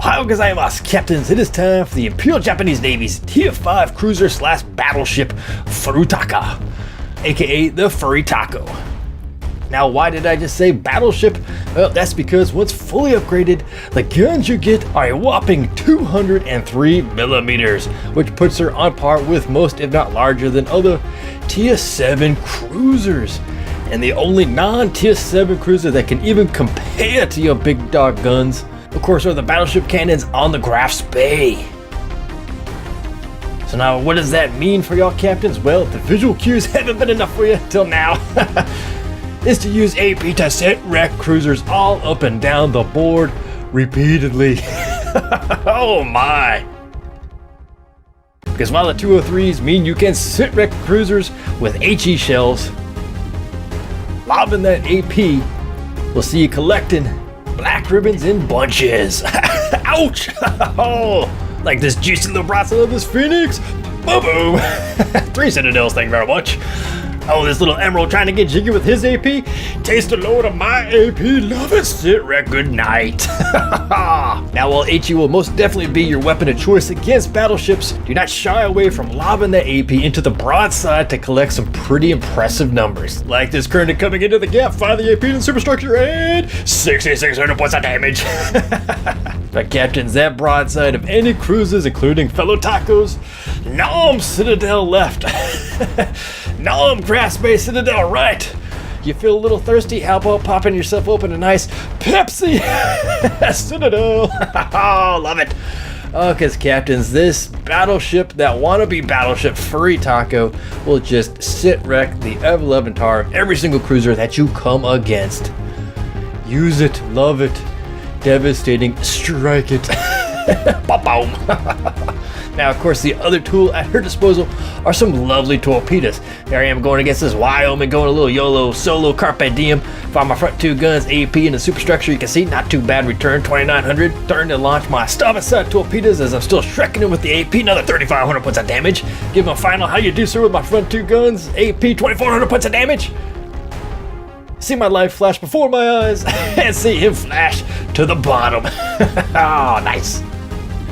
Ohio gozaimasu, captains, it is time for the Imperial Japanese Navy's Tier 5 cruiser slash battleship Furutaka, aka the Furry Taco. Now, why did I just say battleship? Well, that's because once fully upgraded, the guns you get are a whopping 203 millimeters, which puts her on par with most, if not larger than other Tier 7 cruisers. And the only non-Tier 7 cruiser that can even compare to your big dog guns, of course, are the battleship cannons on the Graf's Bay. So now, what does that mean for y'all captains? Well, the visual cues haven't been enough for you till now. Is to use AP to sit wreck cruisers all up and down the board repeatedly. Oh my! Because while the 203s mean you can sit wreck cruisers with HE shells, lobbing that AP will see you collecting black ribbons in bunches. Ouch! Oh, like this juicy little broadside of this Phoenix. Boom boom. 3 Citadels, thank you very much. Oh, this little Emerald trying to get jiggy with his AP. Taste the load of my AP. Love it. Sit wreck. Good night. Now, while HE will most definitely be your weapon of choice against battleships, do not shy away from lobbing that AP into the broadside to collect some pretty impressive numbers. Like this currently coming into the gap, fire the AP in superstructure, and 6,600 points of damage. But captains, that broadside of any cruisers, including fellow tacos, Nom Citadel left. Nom Graf's Bay Citadel right. You feel a little thirsty? How about popping yourself open a nice Pepsi Citadel? Oh, love it. Oh, because captains, this battleship, that wannabe battleship Furry Taco, will just sit wreck the ever-loving tar of every single cruiser that you come against. Use it, love it, devastating, strike it. Boom. Now, of course, the other tool at her disposal are some lovely torpedoes. Here I am going against this Wyoming, going a little YOLO solo carpe diem. Fire my front 2 guns, AP in the superstructure. You can see, not too bad return, 2,900. Starting to launch my starboard side torpedoes as I'm still shrekking them with the AP. Another 3,500 points of damage. Give them a final how you do, sir, with my front 2 guns. AP, 2,400 points of damage. See my life flash before my eyes and see him flash to the bottom. Oh, nice.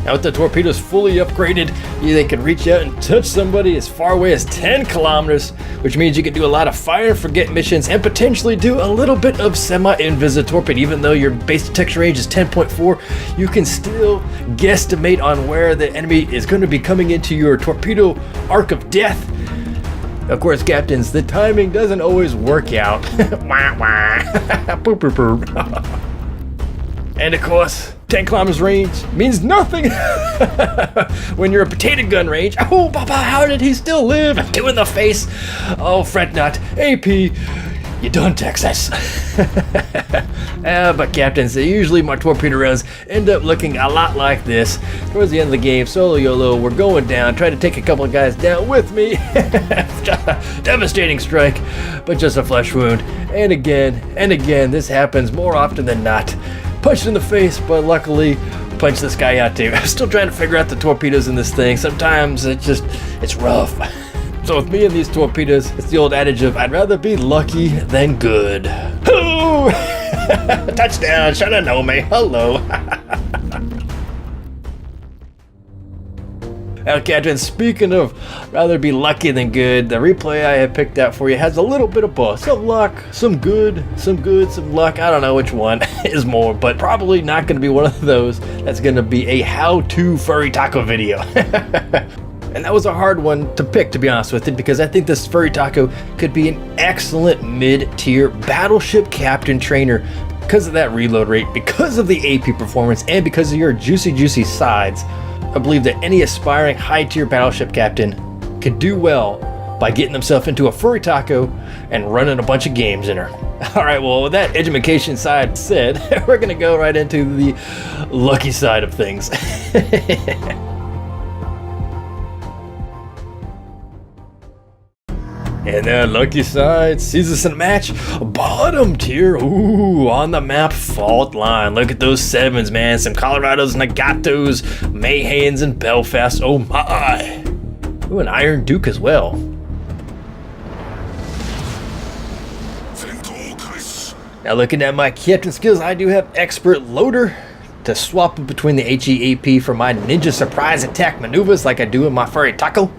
Now with the torpedoes fully upgraded, they can reach out and touch somebody as far away as 10 kilometers, which means you can do a lot of fire and forget missions and potentially do a little bit of semi-invisible torpedo. Even though your base detection range is 10.4, you can still guesstimate on where the enemy is going to be coming into your torpedo arc of death. Of course, captains, the timing doesn't always work out. Wah, wah. Boop, boop, boop. And of course, 10 kilometers range means nothing when you're a potato gun range. Oh, Papa, how did he still live? 2 in the face. Oh, fret not. AP, you done, Texas. But captains, usually my torpedo runs end up looking a lot like this. Towards the end of the game, solo YOLO, we're going down, trying to take a couple of guys down with me. Devastating strike, but just a flesh wound. And again, this happens more often than not. Punched in the face, but luckily punched this guy out too. I'm still trying to figure out the torpedoes in this thing. Sometimes it's rough. So with me and these torpedoes, it's the old adage of I'd rather be lucky than good. Ooh! Touchdown, shoulda known me. Hello. Now, captain, speaking of rather be lucky than good, the replay I have picked out for you has a little bit of both. Some luck, some luck. I don't know which one is more, but probably not going to be one of those that's going to be a how-to Furry Taco video. And that was a hard one to pick, to be honest with it, because I think this Furry Taco could be an excellent mid-tier battleship captain trainer because of that reload rate, because of the AP performance, and because of your juicy sides. I believe that any aspiring high-tier battleship captain could do well by getting himself into a Furry Taco and running a bunch of games in her. Alright, well, with that education side said, we're going to go right into the lucky side of things. And that lucky side sees us in a match, bottom tier, ooh, on the map, fault line. Look at those 7s, man, some Colorados, Nagatos, Mayhanes, and Belfast, oh my. Ooh, an Iron Duke as well. Now looking at my captain skills, I do have Expert Loader, to swap between the HE AP for my ninja surprise attack maneuvers like I do in my Furutaka.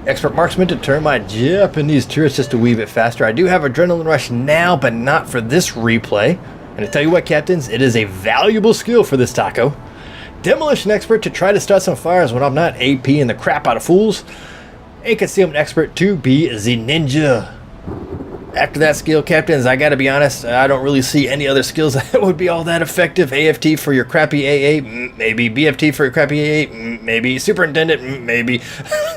Expert marksman to turn my Japanese turrets just a wee bit faster. I do have adrenaline rush now, but not for this replay. And to tell you what, captains, it is a valuable skill for this taco. Demolition expert to try to start some fires when I'm not APing the crap out of fools. And concealment expert to be the ninja. After that skill, captains, I gotta be honest, I don't really see any other skills that would be all that effective. AFT for your crappy AA, maybe. BFT for your crappy AA, maybe. Superintendent, maybe.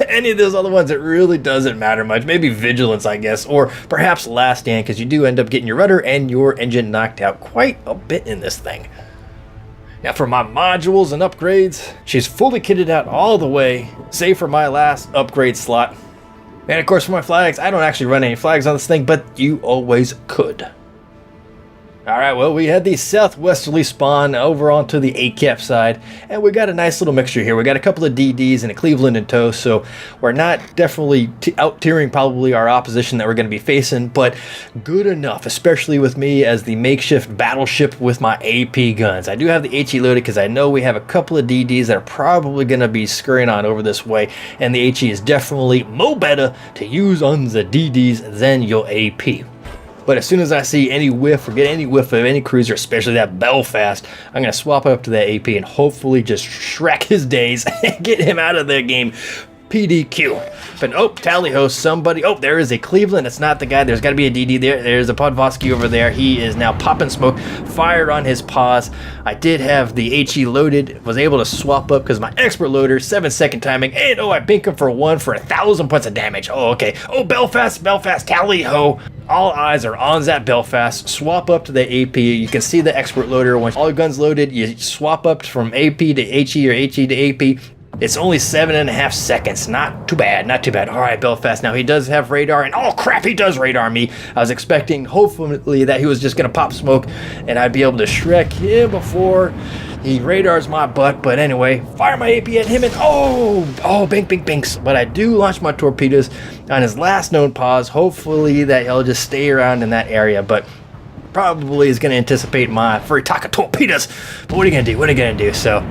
Any of those other ones, it really doesn't matter much. Maybe vigilance, I guess, or perhaps last stand, because you do end up getting your rudder and your engine knocked out quite a bit in this thing. Now for my modules and upgrades, she's fully kitted out all the way, save for my last upgrade slot. And of course for my flags, I don't actually run any flags on this thing, but you always could. Alright, well, we had the southwesterly spawn over onto the ACAP side, and we got a nice little mixture here. We got a couple of DDs and a Cleveland in tow, so we're not definitely out-tiering probably our opposition that we're going to be facing, but good enough, especially with me as the makeshift battleship with my AP guns. I do have the HE loaded because I know we have a couple of DDs that are probably going to be scurrying on over this way, and the HE is definitely more better to use on the DDs than your AP. But as soon as I see any whiff or get any whiff of any cruiser, especially that Belfast, I'm going to swap up to that AP and hopefully just Shrek his days and get him out of the game. PDQ. But oh, tally ho, somebody. Oh, there is a Cleveland. It's not the guy. There's got to be a DD there. There's a Podvosky over there. He is now popping smoke. Fired on his paws. I did have the HE loaded. Was able to swap up because my expert loader, 7-second timing. And oh, I bink him for 1,000 points of damage. Oh, okay. Oh, Belfast, tally ho. All eyes are on that Belfast. Swap up to the AP. You can see the expert loader. When all your guns loaded, you swap up from AP to HE or HE to AP. It's only 7.5 seconds. Not too bad, not too bad. All right, Belfast. Now, he does have radar, and oh, crap, he does radar me. I was expecting, hopefully, that he was just going to pop smoke, and I'd be able to Shrek him before he radars my butt. But anyway, fire my AP at him, and oh, bink, bink, binks. But I do launch my torpedoes on his last known pause. Hopefully that he'll just stay around in that area, but probably is going to anticipate my Furutaka torpedoes. But what are you going to do? What are you going to do? So...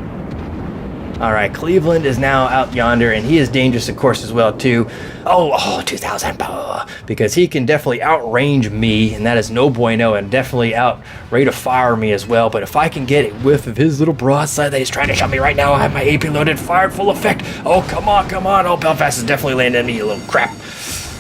Alright, Cleveland is now out yonder, and he is dangerous, of course, as well, too. Oh, 2,000 power, because he can definitely outrange me, and that is no bueno, and definitely out rate to fire me as well. But if I can get a whiff of his little broadside that he's trying to shot me right now, I have my AP loaded, fired full effect. Oh, come on. Oh, Belfast is definitely landing on me, you little crap.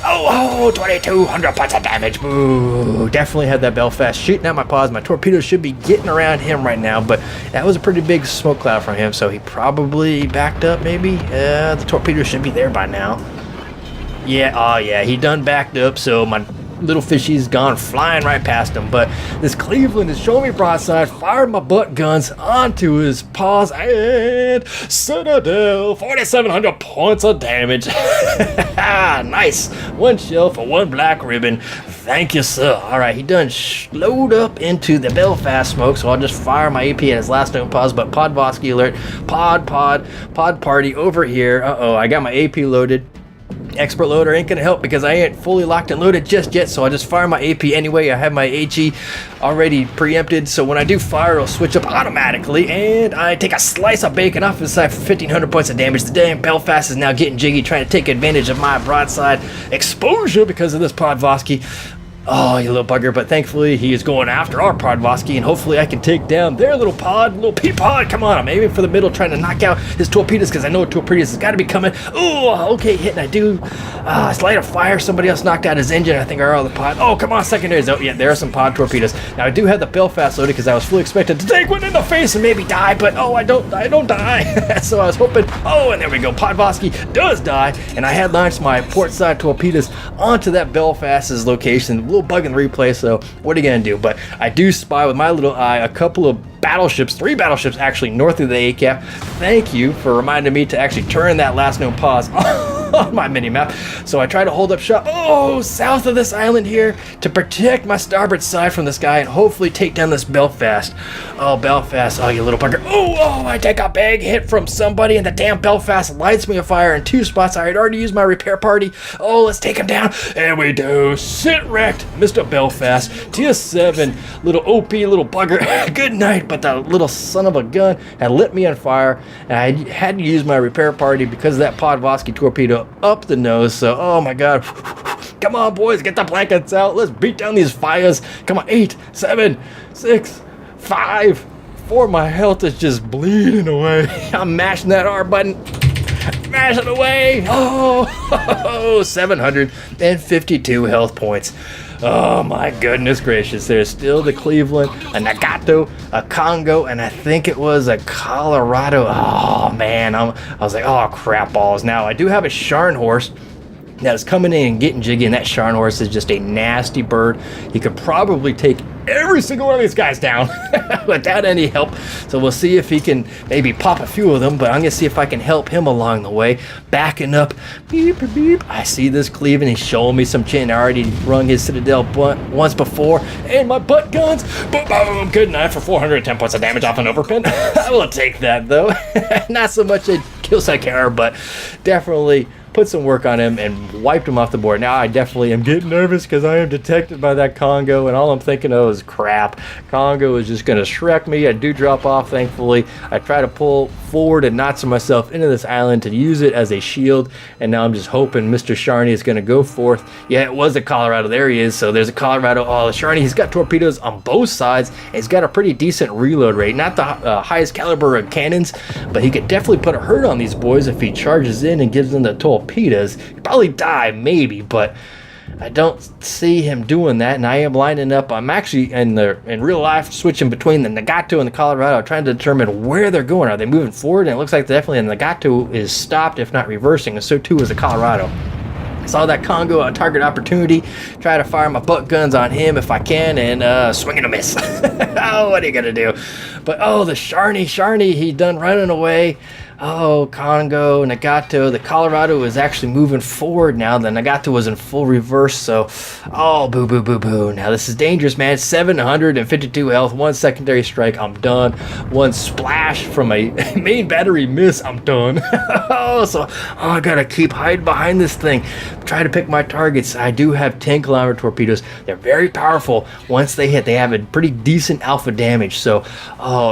Oh, 2,200 points of damage. Boo. Definitely had that Belfast shooting at my paws. My torpedoes should be getting around him right now, but that was a pretty big smoke cloud from him, so he probably backed up maybe. The torpedoes should be there by now. Yeah, oh yeah, he done backed up, so my little fishy's gone flying right past him. But this Cleveland is showing me broadside, fired my butt guns onto his paws, and Citadel, 4,700 points of damage. Nice. One shell for one black ribbon. Thank you, sir. All right, he done slowed up into the Belfast smoke, so I'll just fire my AP at his last known pause. But Podvosky alert. Pod party over here. I got my AP loaded. Expert loader ain't gonna help because I ain't fully locked and loaded just yet, so I'll just fire my AP anyway. I have my HE already preempted, so when I do fire, it'll switch up automatically, and I take a slice of bacon off his side for 1,500 points of damage. The damn Belfast is now getting jiggy, trying to take advantage of my broadside exposure because of this Podvosky. Oh, you little bugger, but thankfully he is going after our Podvosky, and hopefully I can take down their little P-pod. Come on, I'm aiming for the middle, trying to knock out his torpedoes, because I know torpedoes has got to be coming. Oh, okay, hit, and I do. Slight of fire, somebody else knocked out his engine, I think, our other pod. Oh, come on, secondaries. Oh, yeah, there are some pod torpedoes. Now, I do have the Belfast loaded, because I was fully expected to take one in the face and maybe die, but oh, I don't die. So I was hoping, oh, and there we go, Podvosky does die, and I had launched my port side torpedoes onto that Belfast's location. Bug in the replay, so what are you gonna do? But I do spy with my little eye a couple of battleships, 3 battleships actually north of the ACAP. Thank you for reminding me to actually turn that last known pause on my mini-map. So I try to hold up shop, south of this island here to protect my starboard side from this guy and hopefully take down this Belfast. Oh, Belfast, oh, you little bugger. I take a big hit from somebody and the damn Belfast lights me afire in 2 spots. I had already used my repair party. Oh, let's take him down. And we do. Sit wrecked, Mr. Belfast. TS7, little OP, little bugger. Good night, but the little son of a gun had lit me on fire, and I had to use my repair party because of that Podvosky torpedo up the nose. So, oh my god. Come on, boys, get the blankets out. Let's beat down these fires. Come on, 8, 7, 6, 5, 4. My health is just bleeding away. I'm mashing that R button. Mash it away. 752 health points. Oh my goodness gracious. There's still the Cleveland, a Nagato, a Congo, and I think it was a Colorado. Oh man, I was like, oh crap balls. Now I do have a Scharnhorst that is coming in and getting jiggy, and that Scharnhorst is just a nasty bird. He could probably take every single one of these guys down without any help. So we'll see if he can maybe pop a few of them, but I'm gonna see if I can help him along the way. Backing up, beep, beep. I see this Cleveland, he's showing me some chin. I already rung his Citadel butt once before, and my butt guns, boom, boom, good night for 410 points of damage off an overpin. I will take that though. Not so much a kill site error, but definitely put some work on him and wiped him off the board. Now I definitely am getting nervous because I am detected by that Congo, and all I'm thinking of is crap. Congo is just going to Shrek me. I do drop off, thankfully. I try to pull forward and notch myself into this island to use it as a shield, and now I'm just hoping Mr. Sharney is going to go forth. Yeah, it was a Colorado. There he is. So there's a Colorado. Oh, Sharney, he's got torpedoes on both sides, and he's got a pretty decent reload rate. Not the highest caliber of cannons, but he could definitely put a hurt on these boys if he charges in and gives them the torpedoes. He'd probably die, maybe, but I don't see him doing that, and I am lining up. I'm actually in real life switching between the Nagato and the Colorado, trying to determine where they're going. Are they moving forward? And it looks like definitely the Nagato is stopped, if not reversing, and so too is the Colorado. Saw that Congo a target opportunity. Try to fire my butt guns on him if I can, and swing and a miss. Oh, what are you gonna do? But the Sharney, he done running away. Oh, Congo, Nagato. The Colorado is actually moving forward now. The Nagato was in full reverse, so boo, boo, boo, boo. Now this is dangerous, man. 752 health, 1 secondary strike, I'm done. 1 splash from a main battery miss, I'm done. I gotta keep hiding behind this thing. Try to pick my targets. I do have 10-kilometer torpedoes. They're very powerful. Once they hit, they have a pretty decent alpha damage. So,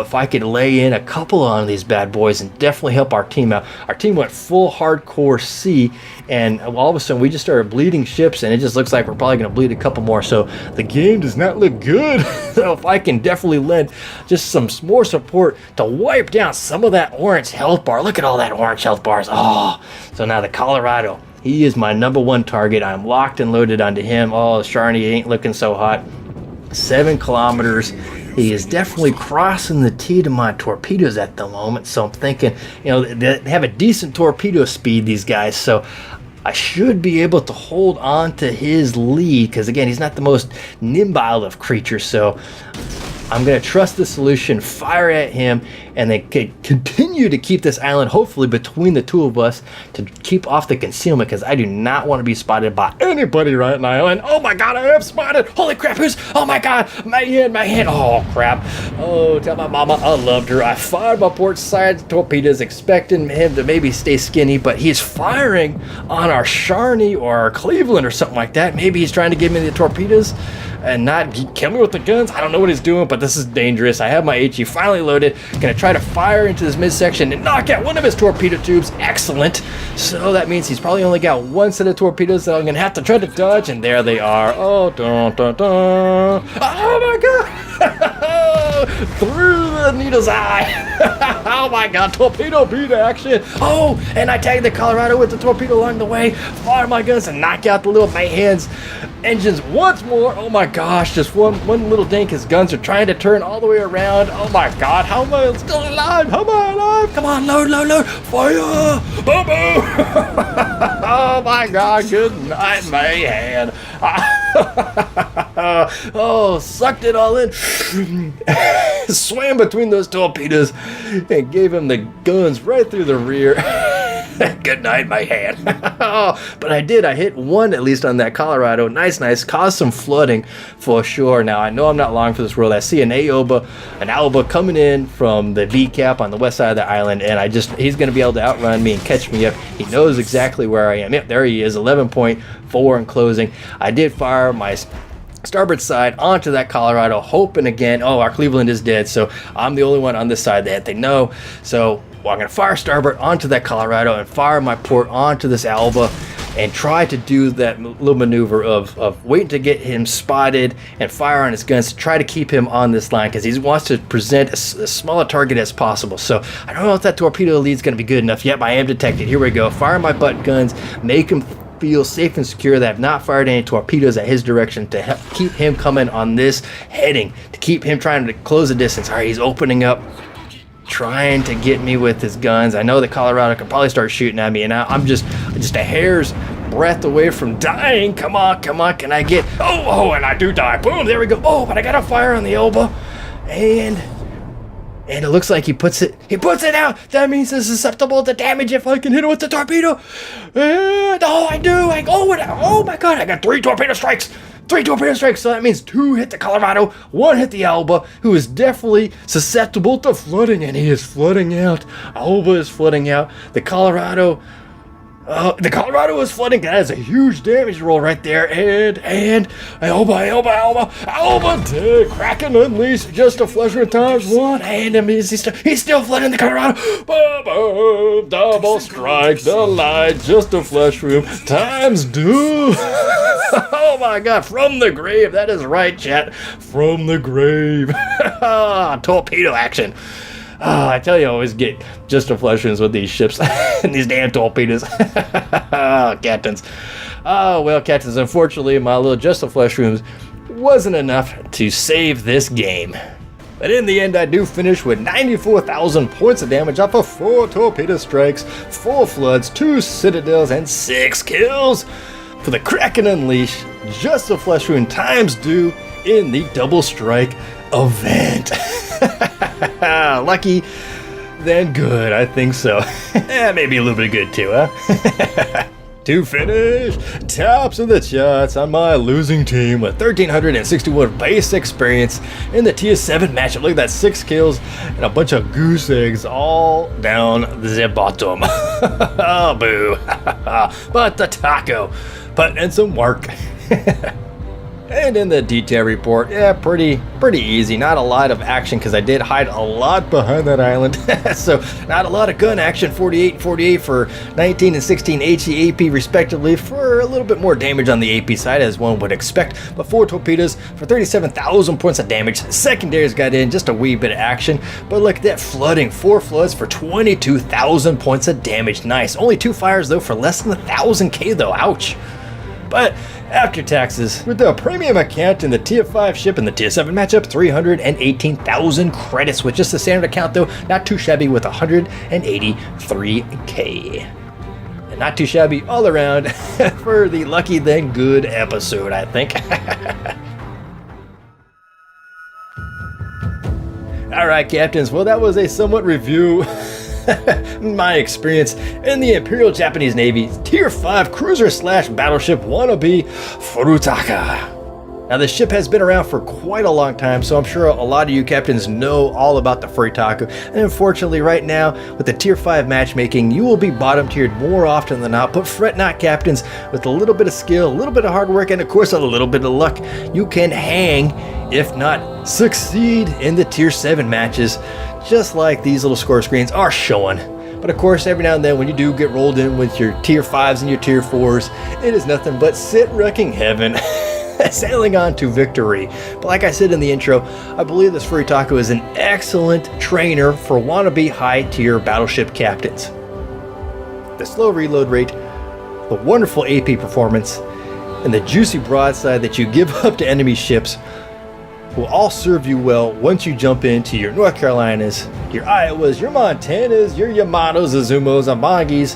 if I could lay in a couple on these bad boys and definitely help our team out. Our team went full hardcore C, and all of a sudden we just started bleeding ships, and it just looks like we're probably going to bleed a couple more. So the game does not look good. So if I can definitely lend just some more support to wipe down some of that orange health bar. Look at all that orange health bars. So now the Colorado, he is my #1 target. I'm locked and loaded onto him. Sharney ain't looking so hot. 7 kilometers. He is definitely crossing the T to my torpedoes at the moment, so I'm thinking, they have a decent torpedo speed, these guys, so I should be able to hold on to his lead, because again, he's not the most nimble of creatures, so I'm going to trust the solution, fire at him, and then continue to keep this island, hopefully, between the two of us to keep off the concealment, because I do not want to be spotted by anybody right now. And oh my god, I am spotted! Holy crap, oh my god, my hand, oh crap. Oh, tell my mama I loved her. I fired my port side torpedoes, expecting him to maybe stay skinny, but he's firing on our Sharney or our Cleveland or something like that. Maybe he's trying to give me the torpedoes and not kill me with the guns. I don't know what he's doing, but this is dangerous. I have my HE finally loaded. Gonna try to fire into this midsection and knock out one of his torpedo tubes. Excellent. So that means he's probably only got 1 set of torpedoes that I'm gonna have to try to dodge, and there they are. Oh, dun, dun, dun. Oh my god! Through the needle's eye. Oh my god, torpedo beat action. Oh, and I tagged the Colorado with the torpedo along the way. Fire my guns and knock out the little Mayhan's engines once more. Oh my gosh, just one little dink. His guns are trying to turn all the way around. Oh my god, how am I still alive? How am I alive? Come on, load. Fire! Boom, boom! Oh my god, good night, Mayhan. Sucked it all in. Swam between those torpedoes and gave him the guns right through the rear. Good night, my hand. But I hit one at least on that Colorado. Nice, caused some flooding for sure. Now, I know I'm not long for this world. I see an Alba coming in from the V cap on the west side of the island, and he's going to be able to outrun me and catch me up. He knows exactly where I am. Yep, there he is, 11.4 in closing. I did fire my starboard side onto that Colorado, hoping again, our Cleveland is dead, so I'm the only one on this side that they know. So I'm going to fire starboard onto that Colorado and fire my port onto this Alba and try to do that little maneuver of waiting to get him spotted and fire on his guns to try to keep him on this line, because he wants to present as small a target as possible. So I don't know if that torpedo lead is going to be good enough. Yep, I am detected. Here we go. Fire my butt guns, make him feel safe and secure that I've not fired any torpedoes at his direction to help keep him coming on this heading, to keep him trying to close the distance. All right, he's opening up, trying to get me with his guns. I know the Colorado can probably start shooting at me, and I'm just a hair's breath away from dying. Come on, can I get... Oh, and I do die. Boom, there we go. Oh, but I got a fire on the elbow, and it looks like he puts it out. That means it's susceptible to damage if I can hit it with the torpedo. And I do. Oh my god, I got 3 torpedo strikes. 3 torpedo strikes, so that means 2 hit the Colorado, 1 hit the Alba, who is definitely susceptible to flooding, and he is flooding out. Alba is flooding out. The Colorado is flooding. That is a huge damage roll right there. And Alba, dead. Kraken unleashed, just a flusher times 1. And he's still flooding the Colorado. Boom, double strike, the light, just a flush room times 2. Oh my god, from the grave. That is right, chat. From the grave. Torpedo action. I tell you, I always get just a flushrooms with these ships and these damn torpedoes. Captains. Well, captains, unfortunately, my little just a flushrooms wasn't enough to save this game. But in the end, I do finish with 94,000 points of damage off of 4 torpedo strikes, 4 floods, 2 citadels, and 6 kills for the Kraken Unleash, just a flesh wound times 2 in the double strike event. Lucky, then good, I think so. Maybe a little bit good too, huh? To finish, tops of the charts on my losing team with 1,361 base experience in the Tier 7 matchup. Look at that, 6 kills and a bunch of goose eggs all down the bottom. Oh, boo. But the taco, putting in some work. And in the detail report, pretty easy. Not a lot of action because I did hide a lot behind that island. So not a lot of gun action. 48 for 19 and 16 HE AP respectively, for a little bit more damage on the AP side as one would expect. But 4 torpedoes for 37,000 points of damage. Secondaries got in just a wee bit of action. But look at that flooding. 4 floods for 22,000 points of damage. Nice. Only 2 fires though for less than 1,000k though. Ouch. But after taxes, with the premium account in the Tier 5 ship in the Tier 7 matchup, 318,000 credits with just the standard account though, not too shabby with 183k. And not too shabby all around for the lucky then good episode, I think. Alright, captains, well that was a somewhat review my experience in the Imperial Japanese Navy Tier 5 cruiser / battleship wannabe Furutaka. Now the ship has been around for quite a long time, so I'm sure a lot of you captains know all about the Furutaka, and unfortunately right now with the Tier 5 matchmaking you will be bottom tiered more often than not, but fret not, captains. With a little bit of skill, a little bit of hard work, and of course a little bit of luck, you can hang, if not succeed, in the Tier 7 matches, just like these little score screens are showing. But of course, every now and then when you do get rolled in with your Tier 5s and your Tier 4s, it is nothing but sit-wrecking heaven, sailing on to victory. But like I said in the intro, I believe this Furutaka is an excellent trainer for wannabe high-tier battleship captains. The slow reload rate, the wonderful AP performance, and the juicy broadside that you give up to enemy ships will all serve you well once you jump into your North Carolinas, your Iowas, your Montanas, your Yamatos, Azumos, Ambangis,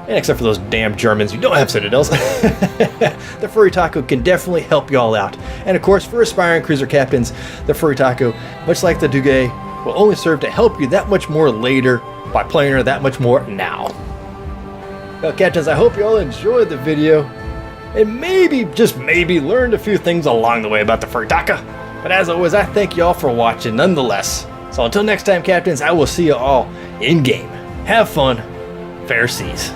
and except for those damn Germans who don't have citadels, the Furutaka can definitely help you all out. And of course, for aspiring cruiser captains, the Furutaka, much like the Duguay, will only serve to help you that much more later by playing her that much more now. Well, Captains, I hope you all enjoyed the video, and maybe, just maybe, learned a few things along the way about the Furutaka. But as always, I thank you all for watching nonetheless. So until next time, Captains, I will see you all in-game. Have fun. Fair seas.